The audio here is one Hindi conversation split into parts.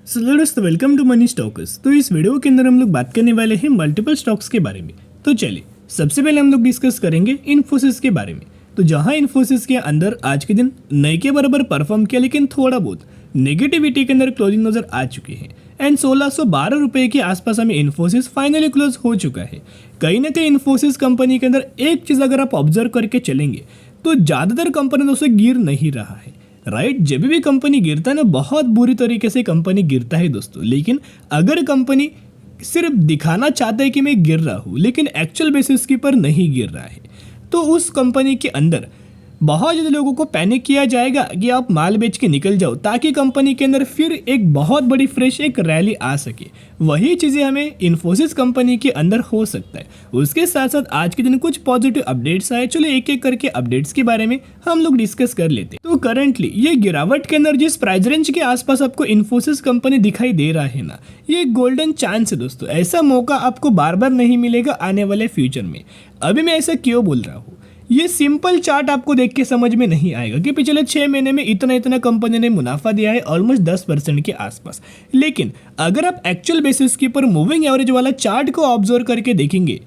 दोस्तों वेलकम टू मनी स्टॉकर्स। तो इस वीडियो के अंदर हम लोग बात करने वाले हैं मल्टीपल स्टॉक्स के बारे में। तो चलिए सबसे पहले हम लोग डिस्कस करेंगे इन्फोसिस के बारे में। तो जहां इन्फोसिस के अंदर आज के दिन नए के बराबर परफॉर्म किया, लेकिन थोड़ा बहुत नेगेटिविटी के अंदर क्लोजिंग नजर आ चुकी है एंड 1612 रुपए के आसपास हमें इन्फोसिस फाइनली क्लोज हो चुका है। कहीं ना कहीं इन्फोसिस कंपनी के अंदर एक चीज अगर आप ऑब्जर्व करके चलेंगे तो ज्यादातर कंपनी दोस्तों गिर नहीं रहा है, राइट। जब भी कंपनी गिरता है ना, बहुत बुरी तरीके से कंपनी गिरता है दोस्तों। लेकिन अगर कंपनी सिर्फ दिखाना चाहता है कि मैं गिर रहा हूँ, लेकिन एक्चुअल बेसिस के पर नहीं गिर रहा है, तो उस कंपनी के अंदर बहुत ज़्यादा लोगों को पैनिक किया जाएगा कि आप माल बेच के निकल जाओ, ताकि कंपनी के अंदर फिर एक बहुत बड़ी फ्रेश एक रैली आ सके। वही चीज़ें हमें इन्फोसिस कंपनी के अंदर हो सकता है। उसके साथ साथ आज के दिन कुछ पॉजिटिव अपडेट्स आए। चलो एक एक करके अपडेट्स के बारे में हम लोग डिस्कस कर लेते हैं। तो करंटली ये गिरावट के अंदर जिस प्राइस रेंज के आसपास आपको इन्फोसिस कंपनी दिखाई दे रहा है ना, ये गोल्डन चांस है दोस्तों। ऐसा मौका आपको बार बार नहीं मिलेगा आने वाले फ्यूचर में। अभी मैं ऐसा क्यों बोल रहा हूँ, ये सिंपल चार्ट आपको देख के समझ में नहीं आएगा कि पिछले 6 महीने में इतना इतना कंपनी ने मुनाफा दिया है, ऑलमोस्ट 10% के आसपास। लेकिन अगर आप एक्चुअल बेसिस के ऊपर मूविंग एवरेज वाला चार्ट को ऑब्जर्व करके देखेंगे,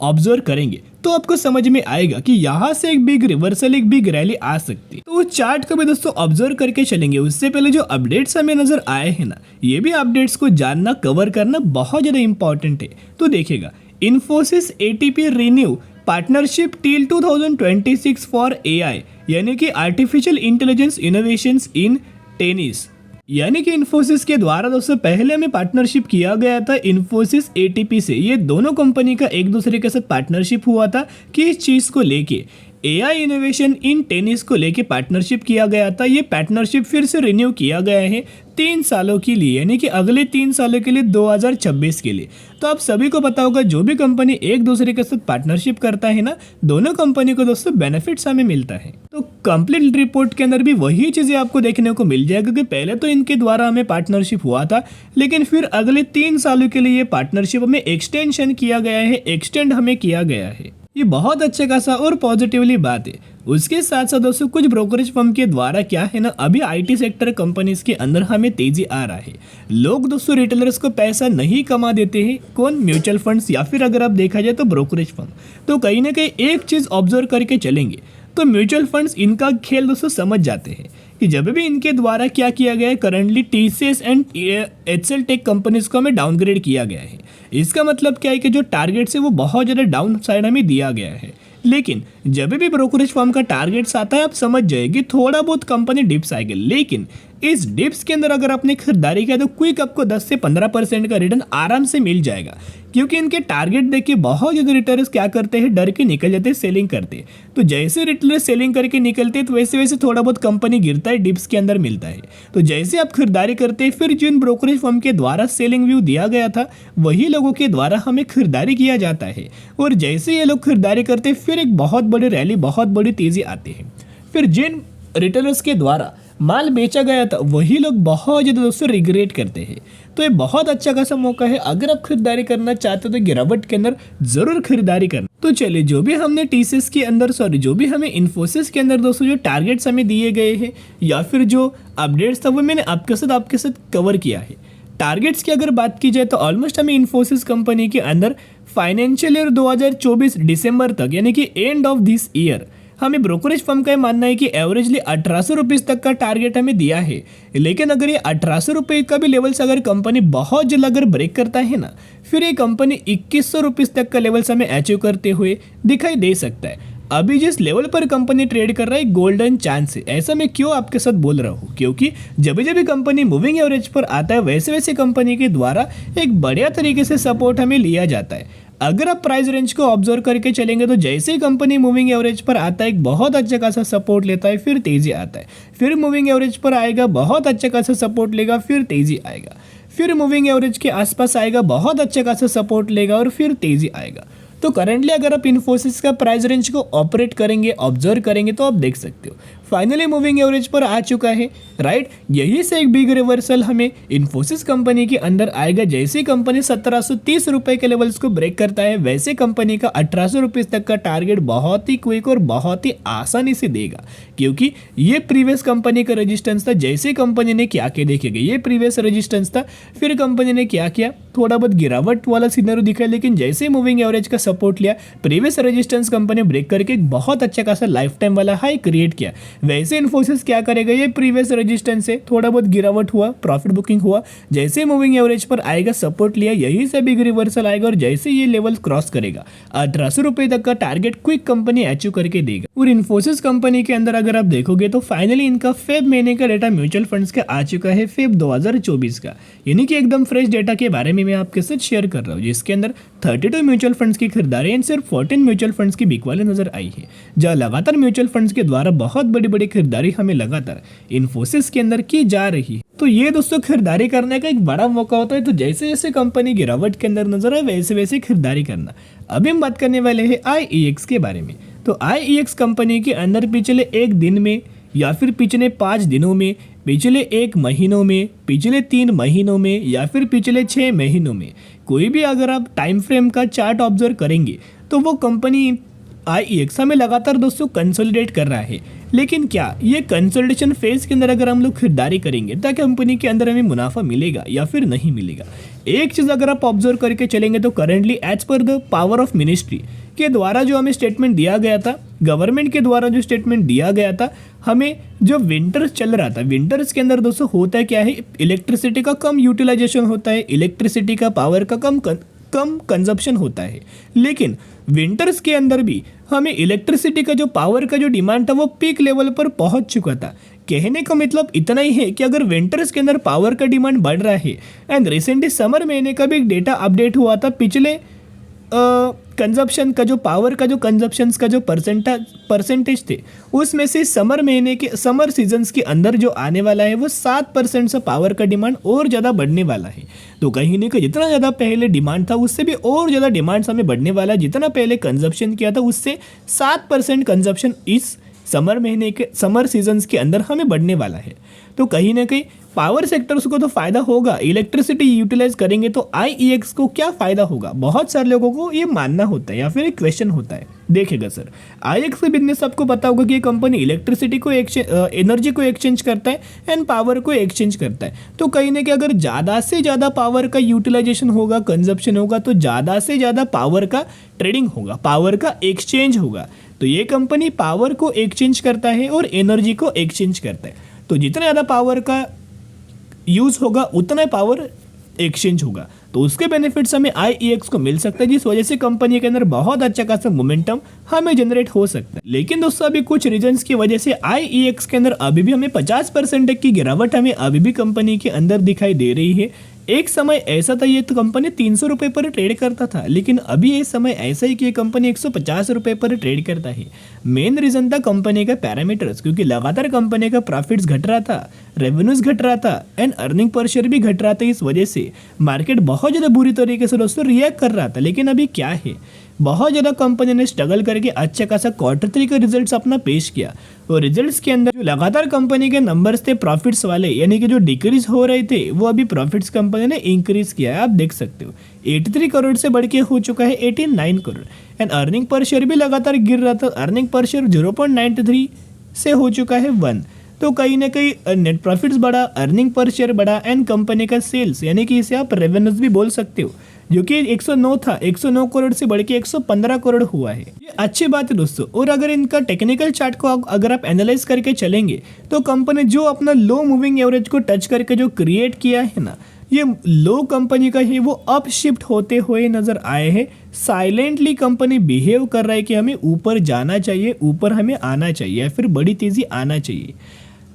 ऑब्जर्व करेंगे, तो आपको समझ में आएगा कि यहाँ से एक बिग रिवर्सल, एक बिग रैली आ सकती है। तो उस चार्ट को भी दोस्तों ऑब्जर्व करके चलेंगे। उससे पहले जो अपडेट्स हमें नजर आए हैं ना, ये भी अपडेट्स को जानना, कवर करना बहुत ज़्यादा इंपॉर्टेंट है। तो देखिएगा, Infosys ATP renew partnership till 2026 for AI, यानी कि artificial intelligence innovations in tennis, यानी कि इन्फोसिस के द्वारा दोस्तों पहले में पार्टनरशिप किया गया था इन्फोसिस एटीपी से। ये दोनों कंपनी का एक दूसरे के साथ पार्टनरशिप हुआ था कि इस चीज़ को लेके एआई इनोवेशन इन टेनिस को लेके पार्टनरशिप किया गया था। ये पार्टनरशिप फिर से रिन्यू किया गया है 3 सालों के लिए, यानी कि अगले 3 सालों के लिए 2026 के लिए। तो आप सभी को पता होगा, जो भी कंपनी एक दूसरे के साथ पार्टनरशिप करता है ना, दोनों कंपनी को दोस्तों बेनिफिट्स हमें मिलता है। तो कंप्लीट रिपोर्ट के अंदर भी वही चीज़ें आपको देखने को मिल जाएगा कि पहले तो इनके द्वारा हमें पार्टनरशिप हुआ था, लेकिन फिर अगले 3 सालों के लिए ये पार्टनरशिप हमें एक्सटेंशन किया गया है, एक्सटेंड हमें किया गया है। ये बहुत अच्छा खासा और पॉजिटिवली बात है। उसके साथ साथ दोस्तों कुछ ब्रोकरेज फर्म के द्वारा क्या है ना, अभी आईटी सेक्टर कंपनीज के अंदर हमें तेजी आ रहा है। लोग दोस्तों रिटेलर्स को पैसा नहीं कमा देते हैं, कौन? म्यूचुअल फंड्स, या फिर अगर आप देखा जाए तो ब्रोकरेज फर्म। तो कहीं ना कहीं एक चीज़ ऑब्जर्व करके चलेंगे तो म्यूचुअल फंड्स इनका खेल दोस्तों समझ जाते हैं कि जब भी इनके द्वारा क्या किया गया है, currently TCS and HL tech companies को हमें डाउनग्रेड किया गया है। इसका मतलब क्या है कि जो टारगेट्स है वो बहुत ज़्यादा डाउन साइड हमें दिया गया है। लेकिन जब भी ब्रोकरेज फर्म का टारगेट्स आता है, आप समझ जाएगी थोड़ा बहुत कंपनी डिप्स आएगी। लेकिन इस डिप्स के अंदर अगर आपने खरीदारी किया तो क्विक आपको 10 से 15% का रिटर्न आराम से मिल जाएगा, क्योंकि इनके टारगेट देख के बहुत ज़्यादा रिटेलर्स क्या करते हैं, डर के निकल जाते हैं, सेलिंग करते हैं। तो जैसे रिटेलर सेलिंग करके निकलते हैं तो वैसे वैसे थोड़ा बहुत कंपनी गिरता है, डिप्स के अंदर मिलता है। तो जैसे आप खरीदारी करते हैं, फिर जिन ब्रोकरेज फर्म के द्वारा सेलिंग व्यू दिया गया था, वही लोगों के द्वारा हमें खरीदारी किया जाता है। और जैसे ये लोग खरीदारी करते हैं, फिर एक बहुत बड़ी रैली, बहुत बड़ी तेज़ी आती है। फिर जिन रिटेलर्स के द्वारा माल बेचा गया था, वही लोग बहुत ज़्यादा दोस्तों रिग्रेट करते हैं। तो ये बहुत अच्छा खासा मौका है, अगर आप खरीदारी करना चाहते हो तो गिरावट के अंदर ज़रूर खरीदारी करना। तो चलिए, जो भी हमने टीसीएस के अंदर, जो भी हमें इन्फोसिस के अंदर दोस्तों जो टारगेट्स हमें दिए गए हैं, या फिर जो अपडेट्स था, वो मैंने आपके साथ कवर किया है। टारगेट्स की अगर बात की जाए तो ऑलमोस्ट हमें इन्फोसिस कंपनी के अंदर फाइनेंशियल ईयर 2024 दिसंबर तक, यानी कि एंड ऑफ दिस ईयर, हमें ब्रोकरेज फर्म का मानना है कि एवरेजली 1800 रुपीज़ तक का टारगेट हमें दिया है। लेकिन अगर ये 1800 रुपये का भी लेवल्स अगर कंपनी बहुत जल्द अगर ब्रेक करता है ना, फिर ये कंपनी 2100 रुपीज़ तक का लेवल्स हमें अचीव करते हुए दिखाई दे सकता है। अभी जिस लेवल पर कंपनी ट्रेड कर रहा है, गोल्डन चांस है। ऐसा मैं क्यों आपके साथ बोल रहा हूँ, क्योंकि जब जब कंपनी मूविंग एवरेज पर आता है, वैसे वैसे कंपनी के द्वारा एक बढ़िया तरीके से सपोर्ट हमें लिया जाता है। अगर आप प्राइस रेंज को ऑब्जर्व करके चलेंगे तो जैसे ही कंपनी मूविंग एवरेज पर आता है, एक बहुत अच्छा खासा सपोर्ट लेता है, फिर तेजी आता है। फिर मूविंग एवरेज पर आएगा, बहुत अच्छा खासा सपोर्ट लेगा, फिर तेजी आएगा। फिर मूविंग एवरेज के आसपास आएगा, बहुत अच्छा खासा सपोर्ट लेगा, और फिर तेजी आएगा। तो करंटली अगर आप इन्फोसिस का प्राइस रेंज को ऑपरेट करेंगे, ऑब्जर्व करेंगे, तो आप देख सकते हो फाइनली मूविंग एवरेज पर आ चुका है, राइट। यही से एक बिग रिवर्सल हमें इन्फोसिस कंपनी के अंदर आएगा। जैसे कंपनी 1730 रुपए के लेवल्स को ब्रेक करता है, वैसे कंपनी का 1800 रुपये तक का टारगेट बहुत ही क्विक और बहुत ही आसानी से देगा, क्योंकि ये प्रीवियस कंपनी का रेजिस्टेंस था। जैसे कंपनी ने क्या किया देखिएगा, ये प्रीवियस रेजिस्टेंस था, फिर कंपनी ने क्या किया, थोड़ा बहुत गिरावट वाला सिनेरियो दिखा, लेकिन जैसे मूविंग एवरेज का सपोर्ट लिया, प्रीवियस रेजिस्टेंस कंपनी ब्रेक करके एक बहुत अच्छा खासा लाइफ टाइम वाला हाई क्रिएट किया। वैसे इन्फोसिस क्या करेगा, ये प्रीवियस रेजिस्टेंस से थोड़ा बहुत गिरावट हुआ, प्रॉफिट बुकिंग हुआ, जैसे मूविंग एवरेज पर आएगा, सपोर्ट लिया, यही से बिग रिवर्सल आएगा और जैसे ये लेवल क्रॉस करेगा 1800 रुपए तक का टारगेट क्विक कंपनी अचीव करके देगा। और इन्फोसिस कंपनी के अंदर अगर आप देखोगे तो फाइनली इनका फेब महीने का डेटा म्यूचुअल फंड्स का आ चुका है, फेब 2024 का, यानी कि एकदम फ्रेश डेटा के बारे में मैं आपके साथ शेयर कर रहा हूँ, जिसके अंदर 32 म्यूचुअल फंड्स की खरीदारी एंड सिर्फ 14 म्यूचुअल फंड्स की बिकवाली नजर आई है, जहाँ लगातार म्यूचुअल फंड्स के द्वारा बहुत बड़ी बड़ी खरीदारी हमें लगातार इन्फोसिस के अंदर की जा रही है। तो ये दोस्तों खरीदारी करने का एक बड़ा मौका होता है। तो जैसे जैसे कंपनी गिरावट के अंदर नजर आए, वैसे वैसे खरीदारी करना। अभी हम बात करने वाले हैं IEX के बारे में। तो IEX कंपनी के अंदर पिछले एक दिन में या फिर पिछले 5 दिनों में, पिछले 1 महीनों में, पिछले 3 महीनों में या फिर पिछले 6 महीनों में कोई भी अगर आप टाइम फ्रेम का चार्ट ऑब्जर्व करेंगे तो वो कंपनी IEX हमें लगातार दोस्तों कंसोलिडेट कर रहा है। लेकिन क्या ये कंसोलिडेशन फेज के अंदर अगर हम लोग खरीदारी करेंगे तो कंपनी के अंदर हमें मुनाफा मिलेगा या फिर नहीं मिलेगा? एक चीज़ अगर आप ऑब्जर्व करके चलेंगे तो currently as per the power of ministry के द्वारा जो हमें स्टेटमेंट दिया गया था, गवर्नमेंट के द्वारा जो स्टेटमेंट दिया गया था, हमें जो विंटर्स चल रहा था, विंटर्स के अंदर दोस्तों होता क्या है, इलेक्ट्रिसिटी का कम यूटिलाइजेशन होता है, इलेक्ट्रिसिटी का पावर का कम कंजप्शन होता है। लेकिन विंटर्स के अंदर भी हमें इलेक्ट्रिसिटी का जो पावर का जो डिमांड था वो पीक लेवल पर पहुंच चुका था। कहने का मतलब इतना ही है कि अगर विंटर्स के अंदर पावर का डिमांड बढ़ रहा है एंड रिसेंटली समर महीने का भी एक डेटा अपडेट हुआ था, पिछले कंजप्शन का जो पावर का जो कंजप्शंस का जो परसेंटेज थे उसमें से समर महीने के समर सीजन्स के अंदर जो आने वाला है वो 7% से पावर का डिमांड और ज़्यादा बढ़ने वाला है। तो कहीं ना कहीं जितना ज़्यादा पहले डिमांड था उससे भी और ज़्यादा डिमांड हमें बढ़ने वाला है। जितना पहले कंजप्शन किया था उससे 7% कंजप्शन इस समर महीने के समर सीजन्स के अंदर हमें बढ़ने वाला है। तो कहीं ना कहीं पावर सेक्टर्स को तो फायदा होगा, इलेक्ट्रिसिटी यूटिलाइज करेंगे तो IEX को क्या फायदा होगा, बहुत सारे लोगों को ये मानना होता है या फिर एक क्वेश्चन होता है। देखिएगा सर, IEX का बिजनेस आपको पता होगा कि ये कंपनी इलेक्ट्रिसिटी को एनर्जी को एक्सचेंज करता है एंड पावर को एक्सचेंज करता है। तो कहीं ना कहीं अगर ज़्यादा से ज़्यादा पावर का यूटिलाइजेशन होगा, कंजप्शन होगा, तो ज़्यादा से ज़्यादा पावर का ट्रेडिंग होगा, पावर का एक्सचेंज होगा। तो ये कंपनी पावर को एक्सचेंज करता है और एनर्जी को एक्सचेंज करता है। तो जितना ज़्यादा पावर का यूज़ होगा उतना पावर एक्सचेंज होगा, तो उसके बेनिफिट्स हमें IEX को मिल सकता है, जिस वजह से कंपनी के अंदर बहुत अच्छा खासा मोमेंटम हमें जनरेट हो सकता है। लेकिन दोस्तों अभी कुछ रीजंस की वजह से IEX के अंदर अभी भी हमें 50% की गिरावट हमें अभी भी कंपनी के अंदर दिखाई दे रही है। एक समय ऐसा था ये तो कंपनी 300 रुपये पर ट्रेड करता था, लेकिन अभी ये समय ऐसा ही कि ये कंपनी 150 रुपये पर ट्रेड करता है। मेन रीज़न था कंपनी का पैरामीटर्स, क्योंकि लगातार कंपनी का प्रॉफिट्स घट रहा था, रेवेन्यूज घट रहा था एंड अर्निंग पर शेयर भी घट रहा था। इस वजह से मार्केट बहुत ज़्यादा बुरी तरीके से दोस्तों रिएक्ट कर रहा था। लेकिन अभी क्या है, बहुत ज़्यादा कंपनी ने स्ट्रगल करके अच्छा खासा Q3 का रिजल्ट्स अपना पेश किया और रिजल्ट्स के अंदर जो लगातार कंपनी के नंबर्स थे प्रॉफिट्स वाले, यानी कि जो डिक्रीज हो रहे थे वो अभी प्रॉफिट्स कंपनी ने इंक्रीज किया है। आप देख सकते हो 83 करोड़ से बढ़ के हो चुका है 89 crore and earning per share भी लगातार गिर रहा था, अर्निंग पर शेयर 0.93 से हो चुका है 1। तो कहीं ना कहीं नेट प्रॉफिट्स बढ़ा, अर्निंग पर शेयर बढ़ा एंड कंपनी का सेल्स, यानी कि इसे आप रेवेन्यूज भी बोल सकते हो, जो कि 109 था, 109 करोड़ से बढ़ के 115 करोड़ हुआ है। ये अच्छी बात है दोस्तों। और अगर इनका टेक्निकल चार्ट को अगर आप एनालाइज करके चलेंगे तो कंपनी जो अपना लो मूविंग एवरेज को टच करके जो क्रिएट किया है ना, ये लो कंपनी का है वो अप शिफ्ट होते हुए नजर आए हैं। साइलेंटली कंपनी बिहेव कर रहा है कि हमें ऊपर जाना चाहिए, ऊपर हमें आना चाहिए या फिर बड़ी तेजी आना चाहिए।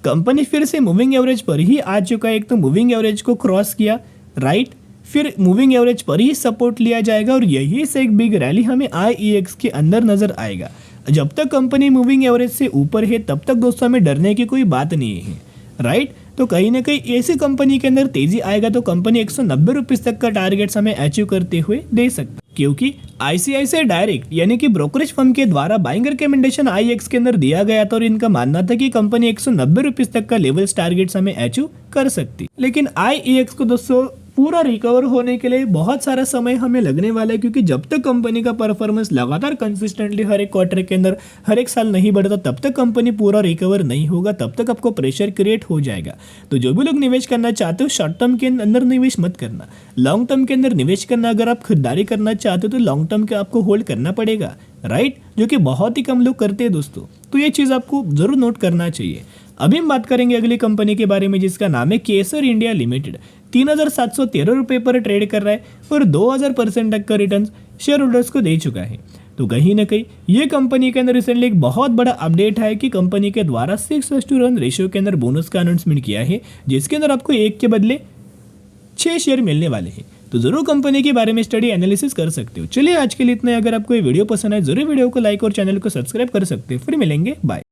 कंपनी फिर से मूविंग एवरेज पर ही आ चुका है। एक तो मूविंग एवरेज को क्रॉस किया, राइट, फिर मूविंग एवरेज पर ही सपोर्ट लिया जाएगा और यही से एक बिग रैली हमें IEX के अंदर नजर आएगा। जब तक कंपनी मूविंग एवरेज से ऊपर है तब तक दोस्तों हमें डरने की कोई बात नहीं है, राइट। तो कहीं ना कहीं ऐसी कंपनी के अंदर तेजी आएगा तो कंपनी 190 रुपीज़ तक का टारगेट हमें अचीव करते हुए दे सकता है। क्योंकि आईसीआईसीआई डायरेक्ट यानी कि ब्रोकरेज फर्म के द्वारा बाइंग रिकमेंडेशन आईएक्स के अंदर दिया गया था और इनका मानना था कि कंपनी 190 रुपीस तक का लेवल्स टारगेट्स हमें अचीव कर सकती। लेकिन आईईएक्स को दोस्तों पूरा रिकवर होने के लिए बहुत सारा समय हमें लगने वाला है, क्योंकि जब तक कंपनी का परफॉर्मेंस लगातार कंसिस्टेंटली हर एक क्वार्टर के अंदर हर एक साल नहीं बढ़ता तब तक कंपनी पूरा रिकवर नहीं होगा, तब तक आपको प्रेशर क्रिएट हो जाएगा। तो जो भी लोग निवेश करना चाहते हो शॉर्ट टर्म के अंदर निवेश मत करना, लॉन्ग टर्म के अंदर निवेश करना। अगर आप खरीदारी करना चाहते हो तो लॉन्ग टर्म के आपको होल्ड करना पड़ेगा, राइट, जो कि बहुत ही कम लोग करते हैं दोस्तों। तो ये चीज़ आपको जरूर नोट करना चाहिए। अभी हम बात करेंगे अगली कंपनी के बारे में जिसका नाम है केसर इंडिया लिमिटेड। 3,713 रुपये पर ट्रेड कर रहा है और 2,000% तक का रिटर्न शेयर होल्डर्स को दे चुका है। तो कहीं ना कहीं ये कंपनी के अंदर रिसेंटली एक बहुत बड़ा अपडेट है कि कंपनी के द्वारा 6:1 रेशियो के अंदर बोनस का अनाउंसमेंट किया है, जिसके अंदर आपको 1 के बदले 6 शेयर मिलने वाले हैं। तो जरूर कंपनी के बारे में स्टडी एनालिसिस कर सकते हो। चलिए आज के लिए इतना। अगर आपको ये वीडियो पसंद आए जरूर वीडियो को लाइक और चैनल को सब्सक्राइब कर सकते हो। फिर मिलेंगे, बाय।